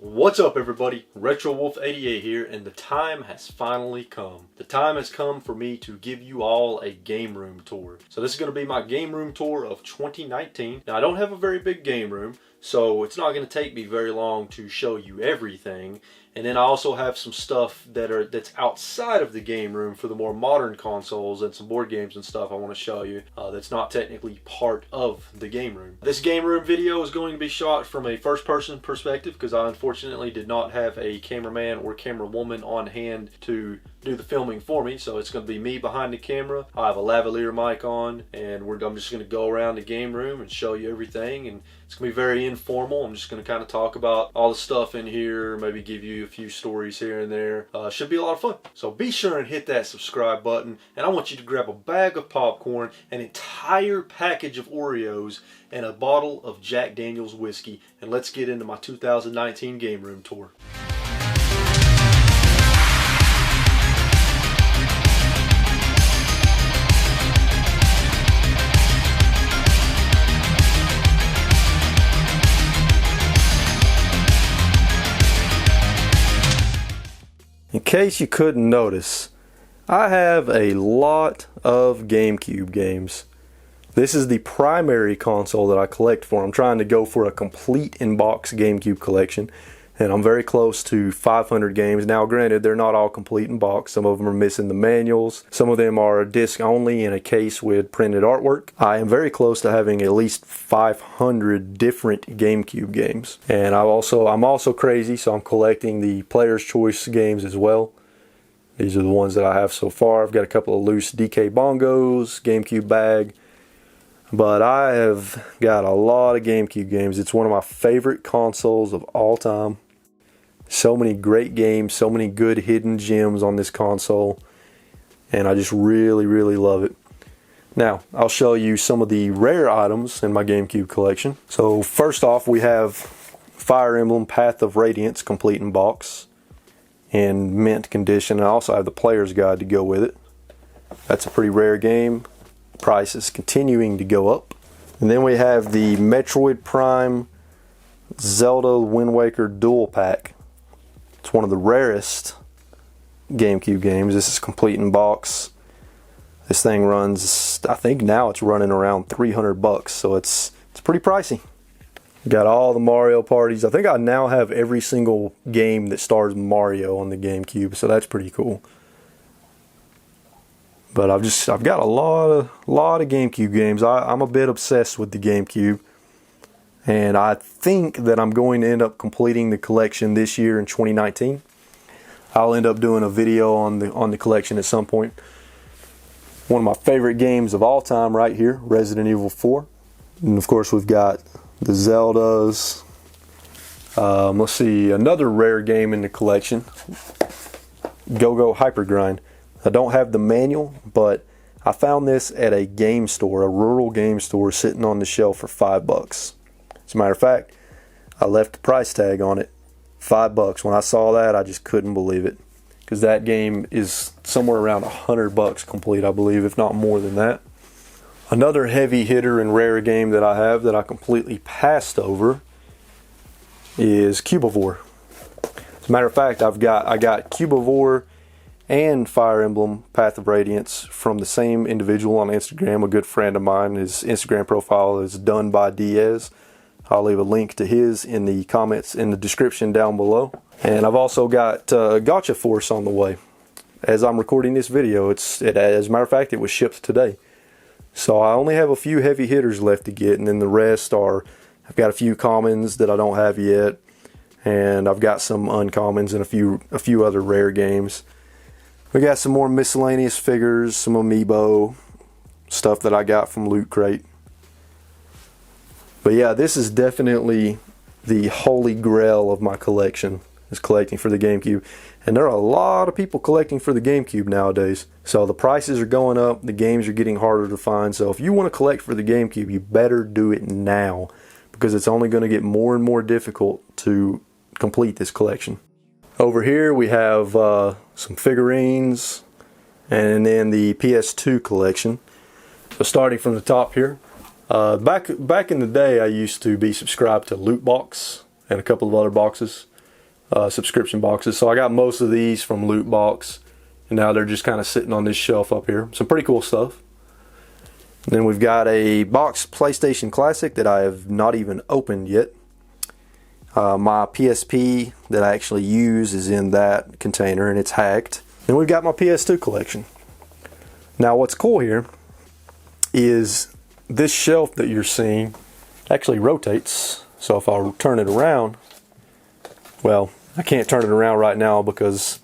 What's up everybody, RetroWolf88 here, and the time has finally come. The time has come for me to give you all a game room tour. So this is going to be my game room tour of 2019. Now I don't have a very big game room, so it's not going to take me very long to show you everything. And then I also have some stuff that's outside of the game room for the more modern consoles and some board games and stuff I want to show you that's not technically part of the game room. This game room video is going to be shot from a first person perspective because I unfortunately did not have a cameraman or camerawoman on hand to do the filming for me, so it's going to be me behind the camera. I have a lavalier mic on, and I'm just going to go around the game room and show you everything, and it's going to be very informal. I'm just going to kind of talk about all the stuff in here, maybe give you a few stories here and there. Should be a lot of fun. So be sure and hit that subscribe button, and I want you to grab a bag of popcorn, an entire package of Oreos, and a bottle of Jack Daniel's whiskey, and let's get into my 2019 game room tour. In case you couldn't notice, I have a lot of GameCube games. This is the primary console that I collect for. I'm trying to go for a complete in-box GameCube collection, and I'm very close to 500 games. Now granted, they're not all complete in box. Some of them are missing the manuals. Some of them are disc only in a case with printed artwork. I am very close to having at least 500 different GameCube games. And I'm also crazy, so I'm collecting the Player's Choice games as well. These are the ones that I have so far. I've got a couple of loose DK Bongos, GameCube bag. But I have got a lot of GameCube games. It's one of my favorite consoles of all time. So many great games, so many good hidden gems on this console, and I just really love it. Now I'll show you some of the rare items in my GameCube collection. So first off, we have Fire Emblem Path of Radiance complete in box in mint condition, and I also have the player's guide to go with it. That's a pretty rare game. Price is continuing to go up. And then we have the Metroid Prime Zelda Wind Waker Dual Pack. It's one of the rarest GameCube games. This is complete in box. This thing runs, I think now it's running around 300 bucks, so it's pretty pricey. Got all the Mario parties. I think I now have every single game that stars Mario on the GameCube, so that's pretty cool. But I've got a lot of GameCube games. I'm a bit obsessed with the GameCube. And I think that I'm going to end up completing the collection this year in 2019. I'll end up doing a video on the collection at some point. One of my favorite games of all time right here, Resident Evil 4. And of course we've got the Zeldas. Let's see, another rare game in the collection, Go-Go Hyper Grind. I don't have the manual, but I found this at a game store, a rural game store, sitting on the shelf for $5. As a matter of fact, I left the price tag on it, $5. When I saw that, I just couldn't believe it, because that game is somewhere around $100 complete, I believe, if not more than that. Another heavy hitter and rare game that I have that I completely passed over is Cubivore. As a matter of fact, I got Cubivore and Fire Emblem Path of Radiance from the same individual on Instagram, a good friend of mine. His Instagram profile is Done by Diaz. I'll leave a link to his in the comments in the description down below. And I've also got Gotcha Force on the way. As I'm recording this video, as a matter of fact, it was shipped today. So I only have a few heavy hitters left to get, and then the rest are, I've got a few commons that I don't have yet, and I've got some uncommons and a few other rare games. We got some more miscellaneous figures, some amiibo, stuff that I got from Loot Crate. But yeah, this is definitely the holy grail of my collection, is collecting for the GameCube. And there are a lot of people collecting for the GameCube nowadays. So the prices are going up, the games are getting harder to find. So if you want to collect for the GameCube, you better do it now, because it's only going to get more and more difficult to complete this collection. Over here we have some figurines, and then the PS2 collection. So starting from the top here, back in the day, I used to be subscribed to Loot Box and a couple of other boxes. subscription boxes. So I got most of these from Loot Box, and now they're just kind of sitting on this shelf up here. Some pretty cool stuff. And then we've got a boxed PlayStation Classic that I have not even opened yet. My PSP that I actually use is in that container, and it's hacked. Then we've got my PS2 collection. Now what's cool here is this shelf that you're seeing actually rotates. So if I turn it around, well, I can't turn it around right now because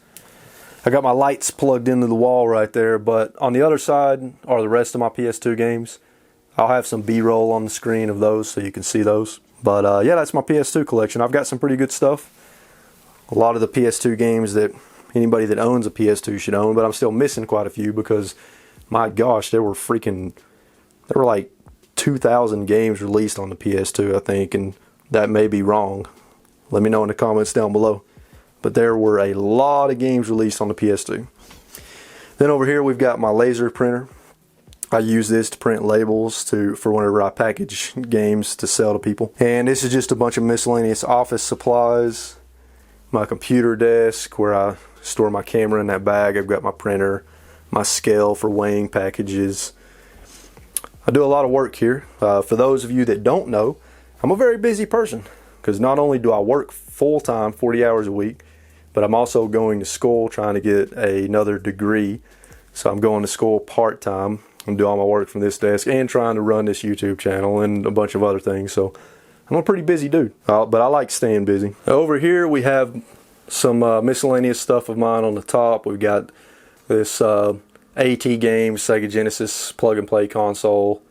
I got my lights plugged into the wall right there, but on the other side are the rest of my PS2 games. I'll have some B-roll on the screen of those so you can see those. But yeah, that's my PS2 collection. I've got some pretty good stuff. A lot of the PS2 games that anybody that owns a PS2 should own, but I'm still missing quite a few because, my gosh, there were like 2,000 games released on the PS2, I think, and that may be wrong. Let me know in the comments down below. But there were a lot of games released on the PS2. Then over here we've got my laser printer. I use this to print labels for whenever I package games to sell to people. And this is just a bunch of miscellaneous office supplies. My computer desk where I store my camera in that bag. I've got my printer, my scale for weighing packages. I do a lot of work here. For those of you that don't know, I'm a very busy person because not only do I work full-time, 40 hours a week, but I'm also going to school trying to get another degree. So I'm going to school part-time and do all my work from this desk and trying to run this YouTube channel and a bunch of other things. So I'm a pretty busy dude, but I like staying busy. Over here we have some miscellaneous stuff of mine on the top. We've got this AT Games Sega Genesis plug-and-play console.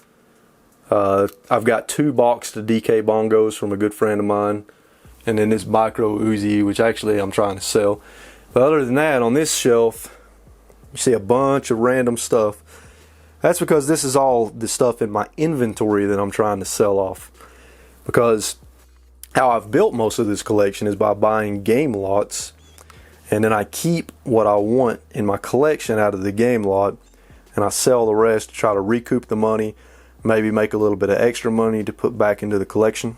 I've got 2 boxed DK bongos from a good friend of mine. And then this micro Uzi, which actually I'm trying to sell. But other than that, on this shelf, you see a bunch of random stuff. That's because this is all the stuff in my inventory that I'm trying to sell off. Because how I've built most of this collection is by buying game lots. And then I keep what I want in my collection out of the game lot. And I sell the rest to try to recoup the money. Maybe make a little bit of extra money to put back into the collection.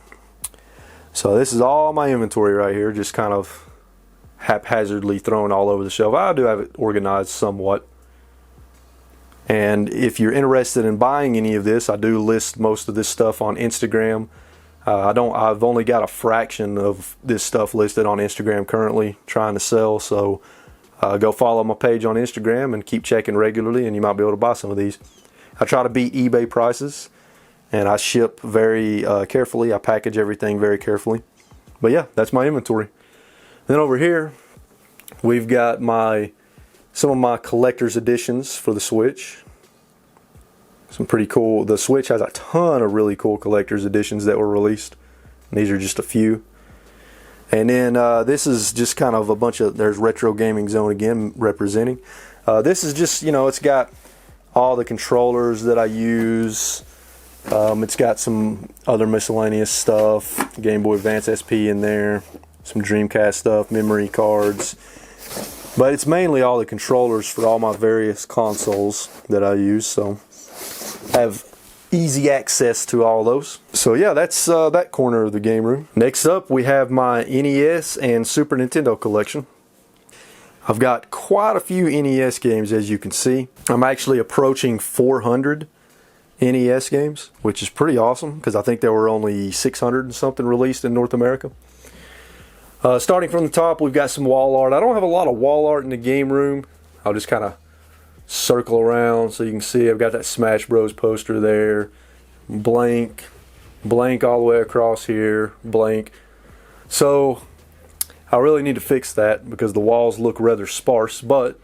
So this is all my inventory right here, just kind of haphazardly thrown all over the shelf. I do have it organized somewhat. And if you're interested in buying any of this, I do list most of this stuff on Instagram. I've only got a fraction of this stuff listed on Instagram currently trying to sell. So go follow my page on Instagram and keep checking regularly and you might be able to buy some of these. I try to beat eBay prices. And I ship very carefully. I package everything very carefully. But yeah, that's my inventory. Then over here, we've got some of my collector's editions for the Switch. Some pretty cool. The Switch has a ton of really cool collector's editions that were released. And these are just a few. And then this is just kind of a bunch of, there's Retro Gaming Zone again representing. This is just, it's got all the controllers that I use. It's got some other miscellaneous stuff, Game Boy Advance SP in there, some Dreamcast stuff, memory cards. But it's mainly all the controllers for all my various consoles that I use, so I have easy access to all those. So yeah, that's that corner of the game room. Next up, we have my NES and Super Nintendo collection. I've got quite a few NES games, as you can see. I'm actually approaching 400 NES games, which is pretty awesome because I think there were only 600 and something released in North America. Starting from the top, we've got some wall art. I don't have a lot of wall art in the game room. I'll just kind of circle around so you can see. I've got that Smash Bros poster there, blank all the way across here, blank. So I really need to fix that because the walls look rather sparse, but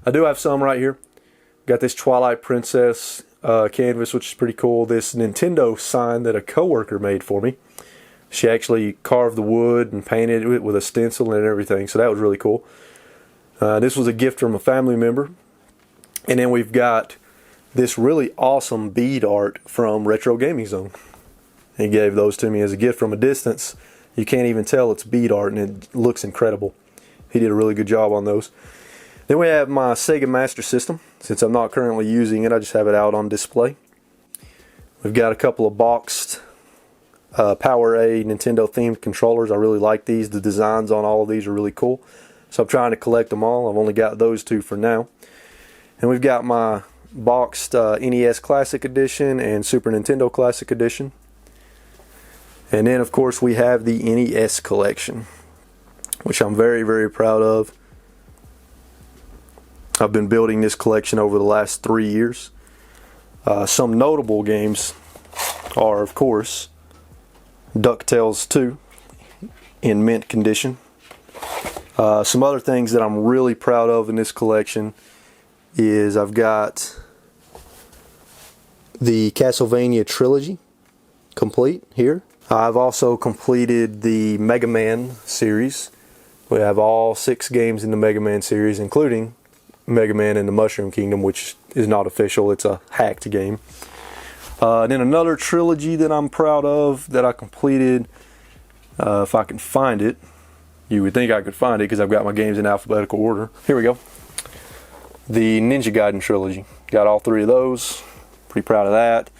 I do have some right here. Got this Twilight Princess canvas, which is pretty cool. This Nintendo sign that a coworker made for me. She actually carved the wood and painted it with a stencil and everything, so that was really cool. This was a gift from a family member. And then we've got this really awesome bead art from Retro Gaming Zone. He gave those to me as a gift from a distance. You can't even tell it's bead art and it looks incredible. He did a really good job on those. Then we have my Sega Master System. Since I'm not currently using it, I just have it out on display. We've got a couple of boxed Power A Nintendo themed controllers. I really like these. The designs on all of these are really cool. So I'm trying to collect them all. I've only got those two for now. And we've got my boxed NES Classic Edition and Super Nintendo Classic Edition. And then of course we have the NES collection, which I'm very, very proud of. I've been building this collection over the last 3 years. Some notable games are, of course, DuckTales 2 in mint condition. Some other things that I'm really proud of in this collection is I've got the Castlevania trilogy complete here. I've also completed the Mega Man series. We have all 6 games in the Mega Man series, including Mega Man and the Mushroom Kingdom, which is not official. It's a hacked game. Then another trilogy that I'm proud of that I completed, if I can find it. You would think I could find it because I've got my games in alphabetical order. Here we go. The Ninja Gaiden trilogy. Got all 3 of those. Pretty proud of that.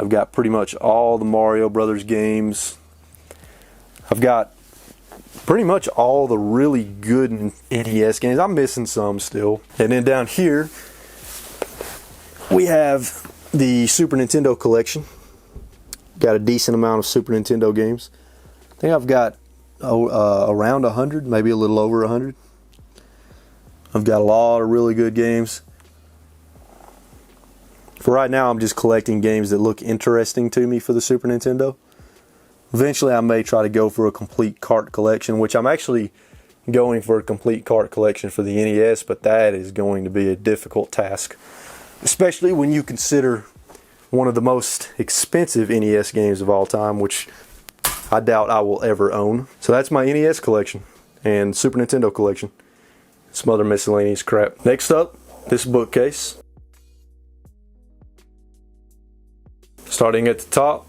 I've got pretty much all the Mario Brothers games. I've got pretty much all the really good NES games. I'm missing some still. And then down here, we have the Super Nintendo collection. Got a decent amount of Super Nintendo games. I think I've got around 100, maybe a little over 100. I've got a lot of really good games. For right now, I'm just collecting games that look interesting to me for the Super Nintendo. Eventually, I may try to go for a complete cart collection, which I'm actually going for a complete cart collection for the NES, but that is going to be a difficult task, especially when you consider one of the most expensive NES games of all time, which I doubt I will ever own. So that's my NES collection and Super Nintendo collection. Some other miscellaneous crap. Next up, this bookcase. Starting at the top,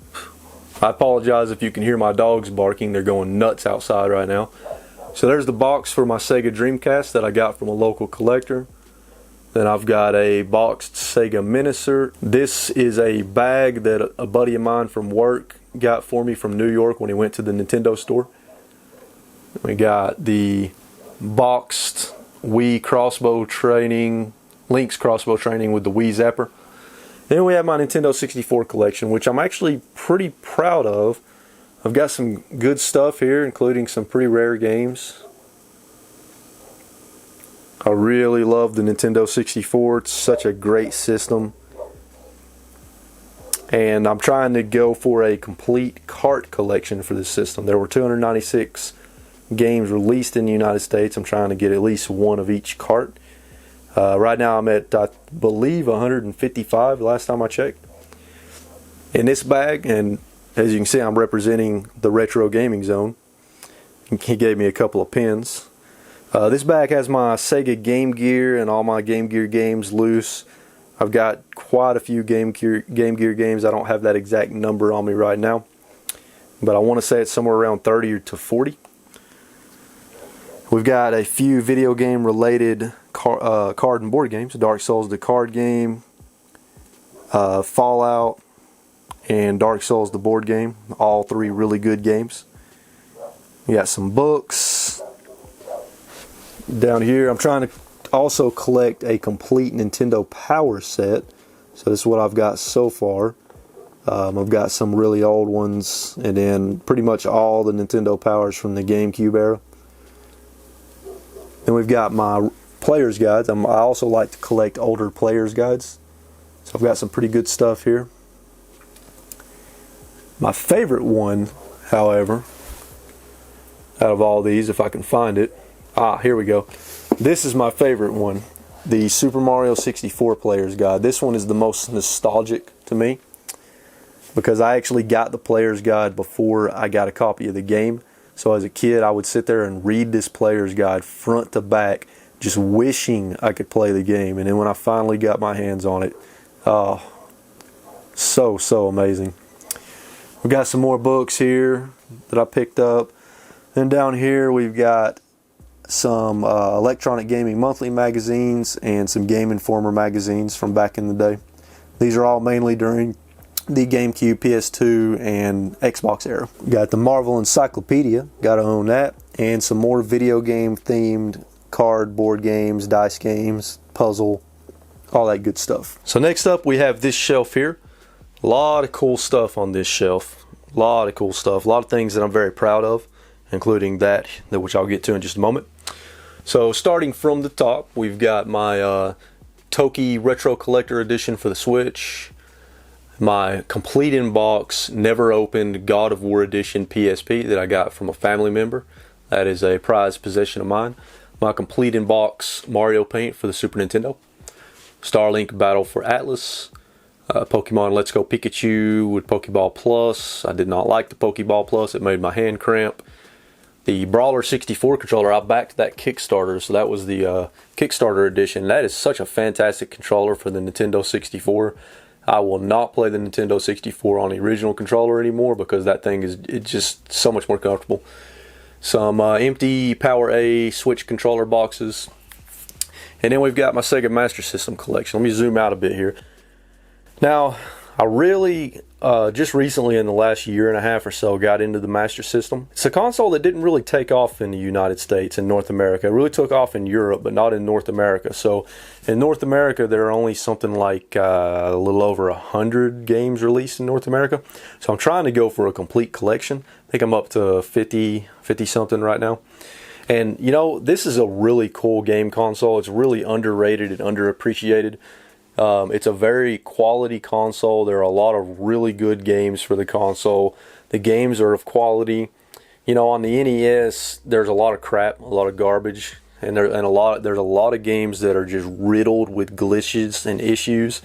I apologize if you can hear my dogs barking. They're going nuts outside right now. So there's the box for my Sega Dreamcast that I got from a local collector. Then I've got a boxed Sega Miniature. This is a bag that a buddy of mine from work got for me from New York when he went to the Nintendo store. We got the boxed Wii crossbow training, Link's crossbow training with the Wii Zapper. Then we have my Nintendo 64 collection, which I'm actually pretty proud of. I've got some good stuff here, including some pretty rare games. I really love the Nintendo 64. It's such a great system. And I'm trying to go for a complete cart collection for this system. There were 296 games released in the United States. I'm trying to get at least one of each cart. Right now I'm at, I believe, 155 last time I checked. In this bag, and as you can see, I'm representing the Retro Gaming Zone. He gave me a couple of pins. This bag has my Sega Game Gear and all my Game Gear games loose. I've got quite a few Game Gear games. I don't have that exact number on me right now, but I want to say it's somewhere around 30 to 40. We've got a few video game related card and board games. Dark Souls the card game, Fallout, and Dark Souls the board game. All 3 really good games. We got some books. Down here, I'm trying to also collect a complete Nintendo Power set. So this is what I've got so far. I've got some really old ones, and then pretty much all the Nintendo Powers from the GameCube era. Then we've got my player's guides. I also like to collect older player's guides. So I've got some pretty good stuff here. My favorite one, however, out of all these, if I can find it. Here we go. This is my favorite one. The Super Mario 64 player's guide. This one is the most nostalgic to me, because I actually got the player's guide before I got a copy of the game. So as a kid, I would sit there and read this player's guide front to back, just wishing I could play the game. And then when I finally got my hands on it, oh, so amazing. We've got some more books here that I picked up. Then down here we've got some Electronic Gaming Monthly magazines and some Game Informer magazines from back in the day. These are all mainly during the GameCube, PS2, and Xbox era. Got the Marvel Encyclopedia, gotta own that, and some more video game themed cardboard games, dice games, puzzle, all that good stuff. So next up we have this shelf here. A lot of cool stuff on this shelf. A lot of cool stuff. A lot of things that I'm very proud of, including that which I'll get to in just a moment. So starting from the top, we've got my Toki Retro Collector Edition for the Switch, my complete in box, never opened God of War Edition PSP that I got from a family member. That is a prized possession of mine. My complete in box Mario Paint for the Super Nintendo, Starlink Battle for Atlas, Pokemon Let's Go Pikachu with Pokeball Plus. I did not like the Pokeball Plus, it made my hand cramp. The Brawler 64 controller, I backed that Kickstarter, so that was the Kickstarter edition. That is such a fantastic controller for the Nintendo 64. I will not play the Nintendo 64 on the original controller anymore because that thing is just so much more comfortable. Some empty Power A Switch controller boxes. And then we've got my Sega Master System collection. Let me zoom out a bit here. Now, I really, just recently in the last year and a half or so, got into the Master System. It's a console that didn't really take off in the United States and North America. It really took off in Europe, but not in North America. So in North America, there are only something like a little over 100 games released in North America. So I'm trying to go for a complete collection. I think I'm up to 50 something right now. And you know, this is a really cool game console. It's really underrated and underappreciated. It's a very quality console. There are a lot of really good games for the console. The games are of quality. You know, on the NES, there's a lot of crap, a lot of garbage, and there's a lot of games that are just riddled with glitches and issues.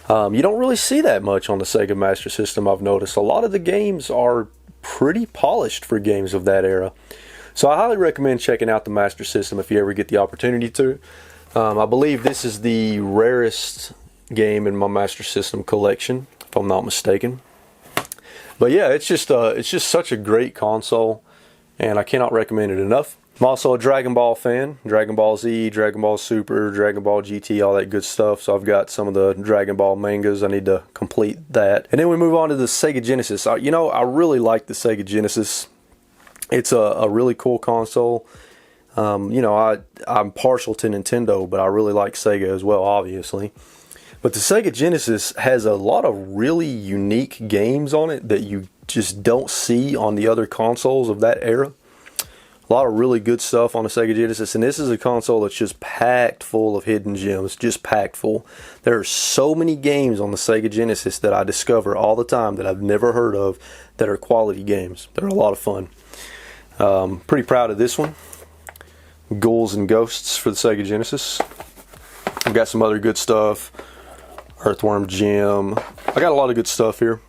You don't really see that much on the Sega Master System, I've noticed. A lot of the games are pretty polished for games of that era. So I highly recommend checking out the Master System if you ever get the opportunity to. I believe this is the rarest game in my Master System collection, if I'm not mistaken. But yeah, it's just such a great console, and I cannot recommend it enough. I'm also a Dragon Ball fan. Dragon Ball Z, Dragon Ball Super, Dragon Ball GT, all that good stuff. So I've got some of the Dragon Ball mangas. I need to complete that. And then we move on to the Sega Genesis. You know, I really like the Sega Genesis. It's a really cool console. You know, I'm partial to Nintendo, but I really like Sega as well, obviously. But the Sega Genesis has a lot of really unique games on it that you just don't see on the other consoles of that era. A lot of really good stuff on the Sega Genesis, and this is a console that's just packed full of hidden gems, just packed full. There are so many games on the Sega Genesis that I discover all the time that I've never heard of that are quality games. They're a lot of fun. Pretty proud of this one. Ghouls and Ghosts for the Sega Genesis. I've got some other good stuff. Earthworm Jim. I got a lot of good stuff here.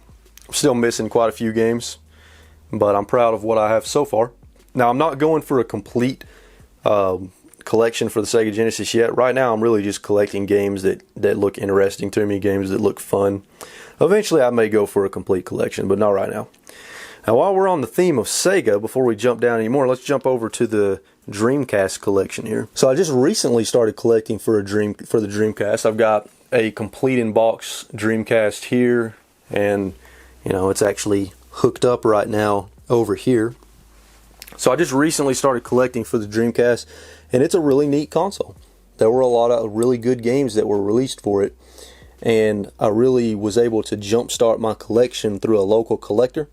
I'm still missing quite a few games, but I'm proud of what I have so far. Now, I'm not going for a complete collection for the Sega Genesis yet. Right now, I'm really just collecting games that look interesting to me, games that look fun. Eventually, I may go for a complete collection, but not right now. Now, while we're on the theme of Sega, before we jump down anymore, let's jump over to the Dreamcast collection here. So I just recently started collecting for the Dreamcast. I've got a complete in box Dreamcast here, and you know, it's actually hooked up right now over here. So I just recently started collecting for the Dreamcast, and it's a really neat console. There were a lot of really good games that were released for it, and I really was able to jumpstart my collection through a local collector.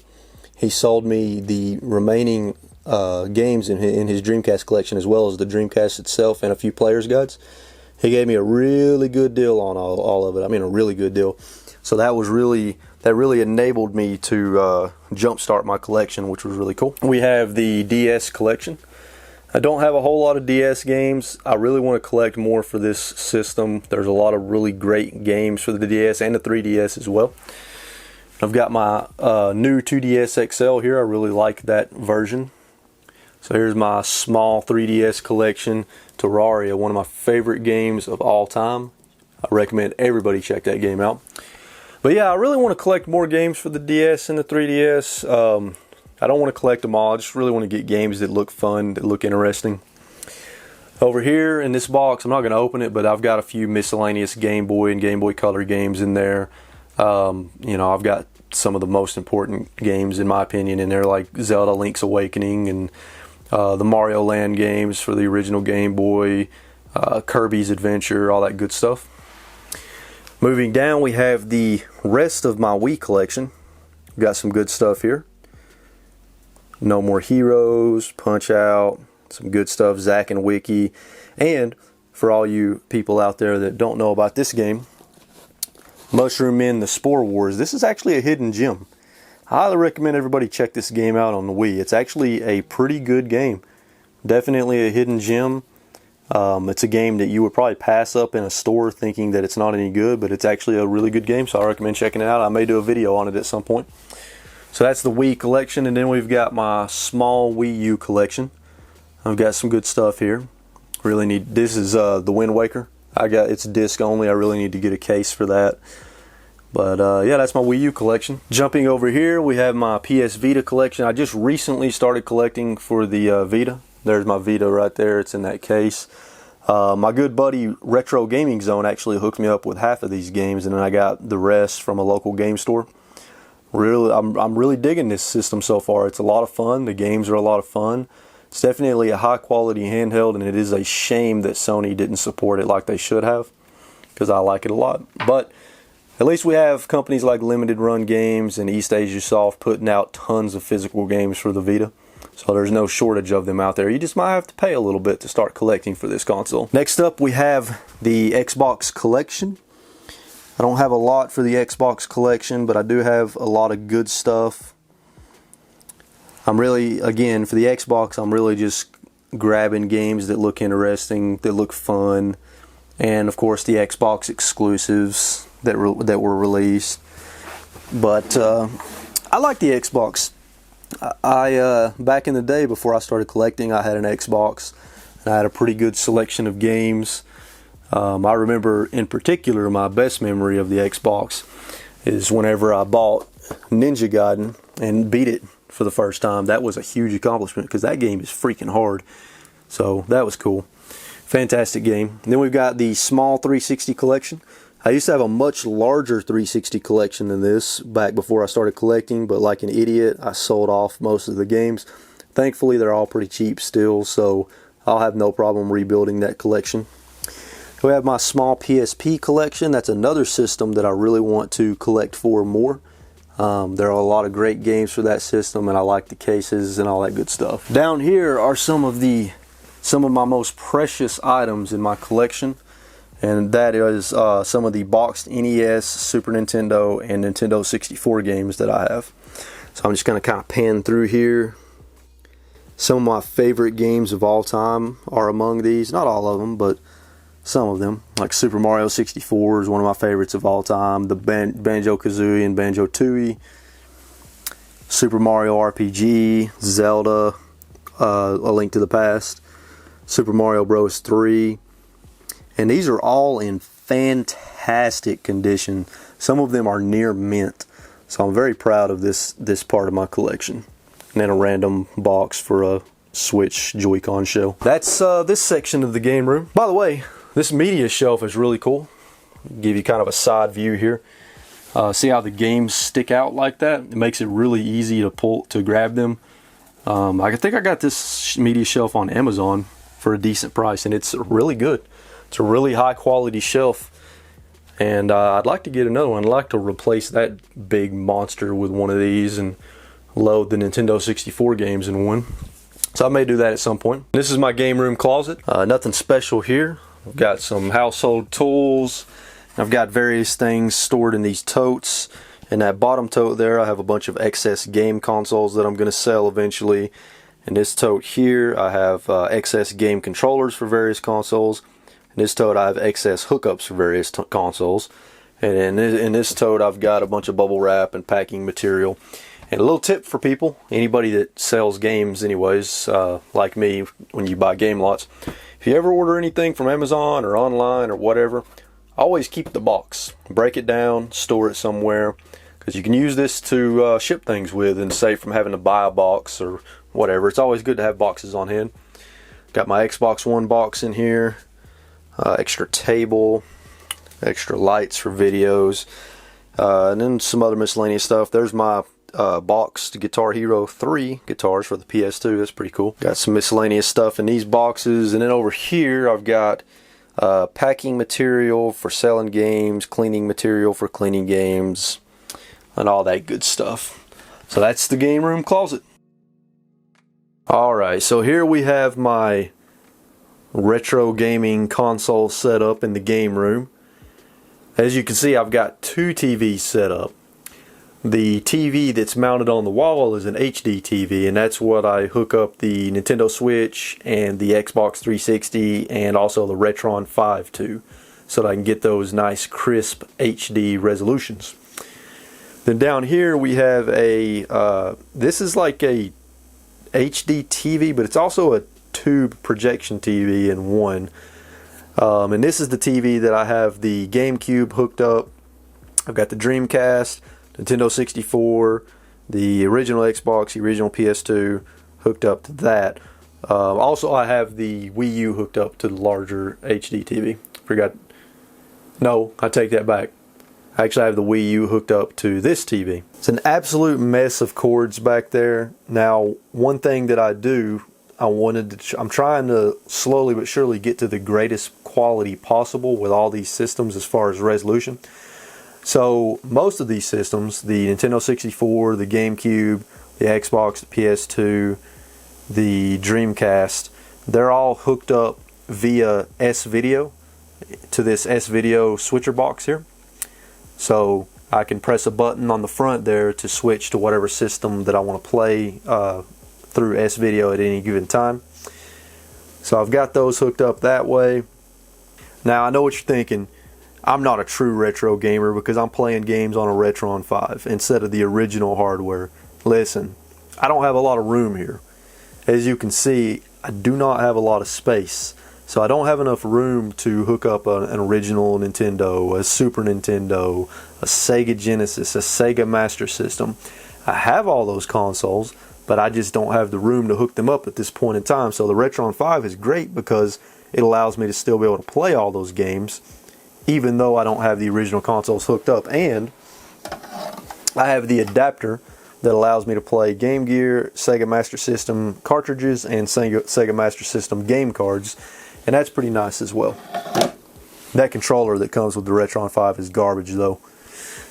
He sold me the remaining games in his Dreamcast collection, as well as the Dreamcast itself and a few player's guides. He gave me a really good deal on all of it. I mean, a really good deal. So that really enabled me to jumpstart my collection, which was really cool. We have the DS collection. I don't have a whole lot of DS games. I really want to collect more for this system. There's a lot of really great games for the DS and the 3DS as well. I've got my new 2DS XL here. I really like that version. So here's my small 3DS collection. Terraria, one of my favorite games of all time. I recommend everybody check that game out. But yeah, I really want to collect more games for the DS and the 3DS. I don't want to collect them all. I just really want to get games that look fun, that look interesting. Over here in this box, I'm not going to open it, but I've got a few miscellaneous Game Boy and Game Boy Color games in there. You know, I've got some of the most important games in my opinion in there, like Zelda Link's Awakening and the Mario Land games for the original Game Boy, Kirby's Adventure, all that good stuff. Moving down, we have the rest of my Wii collection. We've got some good stuff here. No More Heroes, Punch Out, some good stuff, Zack and Wiki. And for all you people out there that don't know about this game, Mushroom Men The Spore Wars. This is actually a hidden gem. I highly recommend everybody check this game out on the Wii. It's actually a pretty good game. Definitely a hidden gem. It's a game that you would probably pass up in a store thinking that it's not any good, but it's actually a really good game, so I recommend checking it out. I may do a video on it at some point. So that's the Wii collection, and then we've got my small Wii U collection. I've got some good stuff here. Really need, this is the Wind Waker. It's disc only. I really need to get a case for that. But yeah, that's my Wii U collection. Jumping over here, we have my PS Vita collection. I just recently started collecting for the Vita. There's my Vita right there. It's in that case. My good buddy Retro Gaming Zone actually hooked me up with half of these games, and then I got the rest from a local game store. Really, I'm really digging this system so far. It's a lot of fun. The games are a lot of fun. It's definitely a high quality handheld, and it is a shame that Sony didn't support it like they should have, because I like it a lot. But at least we have companies like Limited Run Games and East Asia Soft putting out tons of physical games for the Vita. So there's no shortage of them out there. You just might have to pay a little bit to start collecting for this console. Next up, we have the Xbox collection. I don't have a lot for the Xbox collection, but I do have a lot of good stuff. I'm really, again, for the Xbox, I'm really just grabbing games that look interesting, that look fun, and of course the Xbox exclusives that were released. But I like the Xbox. Back in the day, before I started collecting, I had an Xbox, and I had a pretty good selection of games. I remember in particular, my best memory of the Xbox is whenever I bought Ninja Gaiden and beat it for the first time. That was a huge accomplishment because that game is freaking hard. So that was cool. Fantastic game. And then we've got the small 360 collection. I used to have a much larger 360 collection than this back before I started collecting, but like an idiot, I sold off most of the games. Thankfully, they're all pretty cheap still, so I'll have no problem rebuilding that collection. We have my small PSP collection. That's another system that I really want to collect for more. There are a lot of great games for that system, and I like the cases and all that good stuff. Down here are some of my most precious items in my collection, and that is some of the boxed NES, Super Nintendo, and Nintendo 64 games that I have. So I'm just going to kind of pan through here. Some of my favorite games of all time are among these. Not all of them, but some of them. Like Super Mario 64 is one of my favorites of all time. The Banjo-Kazooie and Banjo-Tooie. Super Mario RPG, Zelda, A Link to the Past, Super Mario Bros. 3. And these are all in fantastic condition. Some of them are near mint. So I'm very proud of this part of my collection. And then a random box for a Switch Joy-Con shell. That's this section of the game room. By the way, this media shelf is really cool. Give you kind of a side view here. See how the games stick out like that? It makes it really easy to grab them. I think I got this media shelf on Amazon for a decent price, and it's really good. It's a really high quality shelf, and I'd like to get another one. I'd like to replace that big monster with one of these and load the Nintendo 64 games in one. So I may do that at some point. This is my game room closet. Nothing special here. I've got some household tools. I've got various things stored in these totes. In that bottom tote there, I have a bunch of excess game consoles that I'm going to sell eventually. In this tote here, I have excess game controllers for various consoles. In this tote, I have excess hookups for various consoles. And in this tote, I've got a bunch of bubble wrap and packing material. And a little tip for people, anybody that sells games anyways, like me, when you buy game lots, if you ever order anything from Amazon or online or whatever, always keep the box. Break it down, store it somewhere, because you can use this to ship things with and save from having to buy a box or whatever. It's always good to have boxes on hand. Got my Xbox One box in here, extra table, extra lights for videos. And then some other miscellaneous stuff. There's my boxed Guitar Hero 3 guitars for the PS2. That's pretty cool. Got some miscellaneous stuff in these boxes. And then over here I've got packing material for selling games, cleaning material for cleaning games, and all that good stuff. So that's the game room closet. Alright, so here we have my retro gaming console set up in the game room. As you can see, I've got two TVs set up. The TV that's mounted on the wall is an HD TV, and that's what I hook up the Nintendo Switch and the Xbox 360 and also the Retron 5 to, so that I can get those nice crisp HD resolutions. Then down here we have a, this is like a HD TV, but it's also a tube projection TV in one. And this is the TV that I have the GameCube hooked up. I've got the Dreamcast, Nintendo 64, the original Xbox, the original PS2 hooked up to that. Also, I have the Wii U hooked up to the larger HD TV. No, I take that back. I actually have the Wii U hooked up to this TV. It's an absolute mess of cords back there. Now, one thing that I do, I'm trying to slowly but surely get to the greatest quality possible with all these systems as far as resolution. So most of these systems, the Nintendo 64, the GameCube, the Xbox, the PS2, the Dreamcast, they're all hooked up via S-Video to this S-Video switcher box here. So I can press a button on the front there to switch to whatever system that I want to play through S-Video at any given time. So I've got those hooked up that way. Now I know what you're thinking. I'm not a true retro gamer because I'm playing games on a Retron 5 instead of the original hardware. Listen, I don't have a lot of room here. As you can see, I do not have a lot of space. So I don't have enough room to hook up an original Nintendo, a Super Nintendo, a Sega Genesis, a Sega Master System. I have all those consoles, but I just don't have the room to hook them up at this point in time. So the Retron 5 is great because it allows me to still be able to play all those games even though I don't have the original consoles hooked up. And I have the adapter that allows me to play Game Gear, Sega Master System cartridges, and Sega Master System game cards, and that's pretty nice as well. That controller that comes with the Retron 5 is garbage though,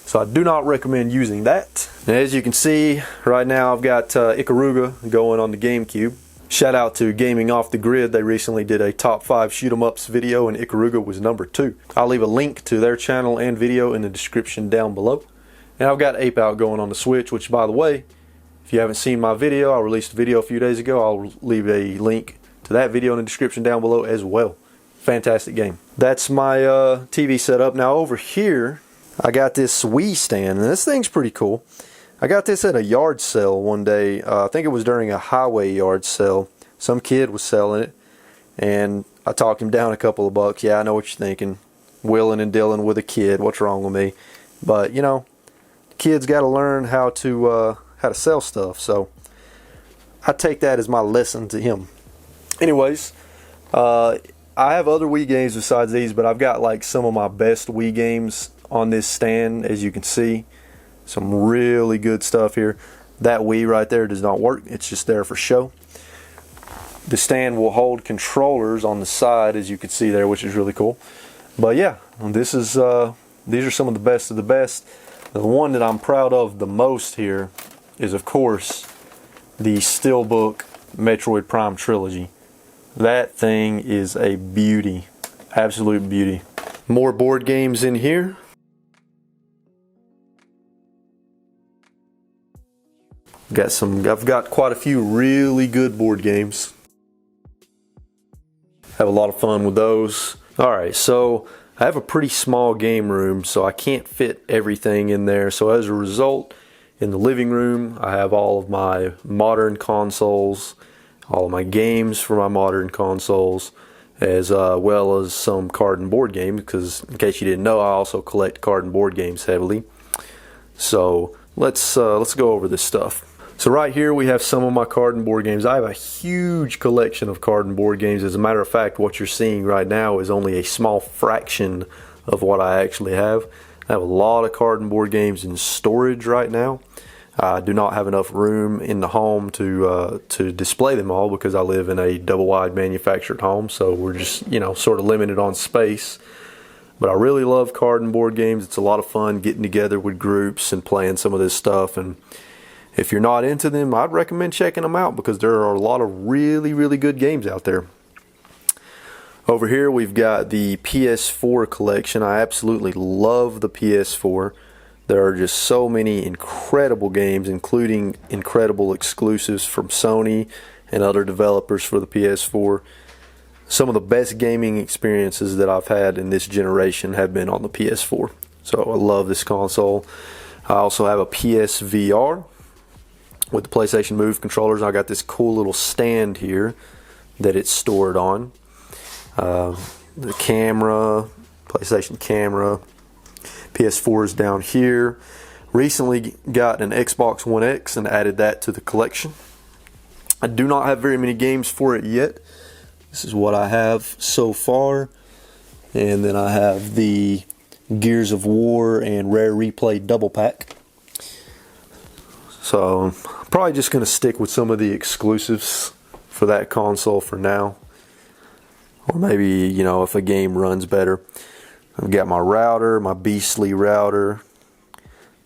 so I do not recommend using that. And as you can see, right now I've got Ikaruga going on the GameCube. Shout out to Gaming Off the Grid. They recently did a top 5 shoot 'em ups video and Ikaruga was number 2. I'll leave a link to their channel and video in the description down below. And I've got Ape Out going on the Switch, which, by the way, if you haven't seen my video, I released a video a few days ago. I'll leave a link to that video in the description down below as well. Fantastic game. That's my TV setup. Now over here, I got this Wii stand, and this thing's pretty cool. I got this at a yard sale one day. I think it was during a highway yard sale. Some kid was selling it, and I talked him down a couple of bucks. Yeah, I know what you're thinking. Willing and dealing with a kid. What's wrong with me? But, you know, kids got to learn how to sell stuff. So I take that as my lesson to him. Anyways, I have other Wii games besides these, but I've got like some of my best Wii games on this stand, as you can see. Some really good stuff here. That Wii right there does not work. It's just there for show. The stand will hold controllers on the side, as you can see there, which is really cool. But yeah, this is these are some of the best of the best. The one that I'm proud of the most here is, of course, the Steelbook Metroid Prime Trilogy. That thing is a beauty. Absolute beauty. More board games in here. I've got quite a few really good board games. Have a lot of fun with those. Alright, so I have a pretty small game room, so I can't fit everything in there. So as a result, in the living room, I have all of my modern consoles, all of my games for my modern consoles, as well as some card and board games, because in case you didn't know, I also collect card and board games heavily. So let's go over this stuff. So right here we have some of my card and board games. I have a huge collection of card and board games. As a matter of fact, what you're seeing right now is only a small fraction of what I actually have. I have a lot of card and board games in storage right now. I do not have enough room in the home to display them all because I live in a double wide manufactured home, so we're just, you know, sort of limited on space. But I really love card and board games. It's a lot of fun getting together with groups and playing some of this stuff. And if you're not into them, I'd recommend checking them out because there are a lot of really, really good games out there. Over here we've got the PS4 collection. I absolutely love the PS4. There are just so many incredible games, including incredible exclusives from Sony and other developers for the PS4. Some of the best gaming experiences that I've had in this generation have been on the PS4. So I love this console. I also have a PSVR with the PlayStation Move controllers. I got this cool little stand here that it's stored on. The camera, PlayStation camera, PS4 is down here. Recently got an Xbox One X and added that to the collection. I do not have very many games for it yet. This is what I have so far. And then I have the Gears of War and Rare Replay double pack. So I'm probably just going to stick with some of the exclusives for that console for now. Or maybe, you know, if a game runs better. I've got my router, my beastly router.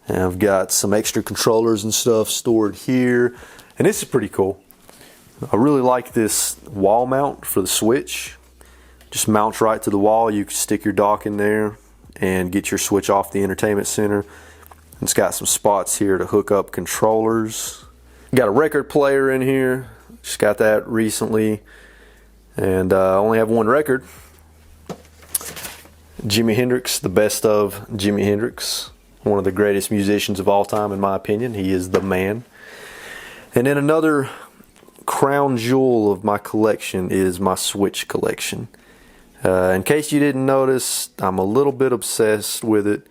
And I've got some extra controllers and stuff stored here. And this is pretty cool. I really like this wall mount for the Switch. Just mounts right to the wall. You can stick your dock in there and get your Switch off the entertainment center. It's got some spots here to hook up controllers. Got a record player in here. Just got that recently. And I only have one record. Jimi Hendrix, the best of Jimi Hendrix. One of the greatest musicians of all time in my opinion. He is the man. And then another crown jewel of my collection is my Switch collection. In case you didn't notice, I'm a little bit obsessed with it,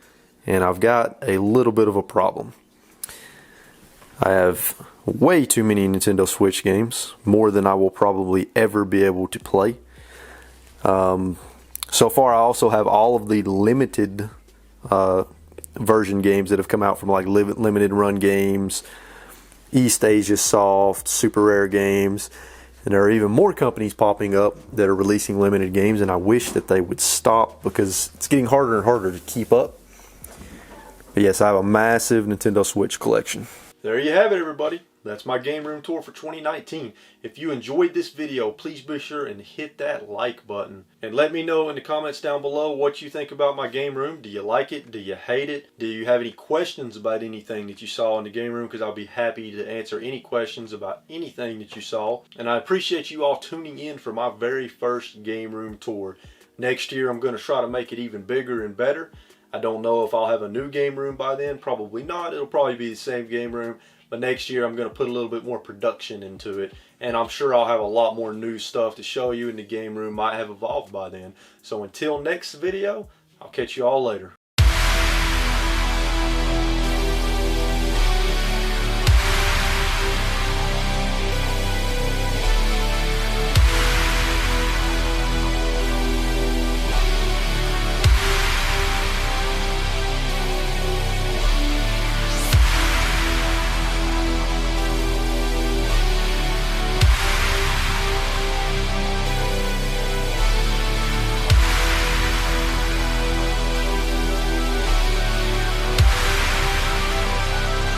and I've got a little bit of a problem. I have way too many Nintendo Switch games, more than I will probably ever be able to play. So far I also have all of the limited version games that have come out from like limited run games, East Asia Soft, Super Rare Games, and there are even more companies popping up that are releasing limited games, and I wish that they would stop because it's getting harder and harder to keep up. But yes, I have a massive Nintendo Switch collection. There you have it, everybody. That's my game room tour for 2019. If you enjoyed this video, please be sure and hit that like button. And let me know in the comments down below what you think about my game room. Do you like it? Do you hate it? Do you have any questions about anything that you saw in the game room? Because I'll be happy to answer any questions about anything that you saw. And I appreciate you all tuning in for my very first game room tour. Next year I'm going to try to make it even bigger and better. I don't know if I'll have a new game room by then. Probably not. It'll probably be the same game room. But next year I'm going to put a little bit more production into it. And I'm sure I'll have a lot more new stuff to show you, and the game room might have evolved by then. So until next video, I'll catch you all later.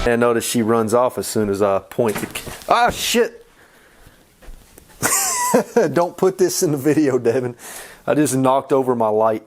And notice she runs off as soon as I point the... Ah, shit! Don't put this in the video, Devin. I just knocked over my light.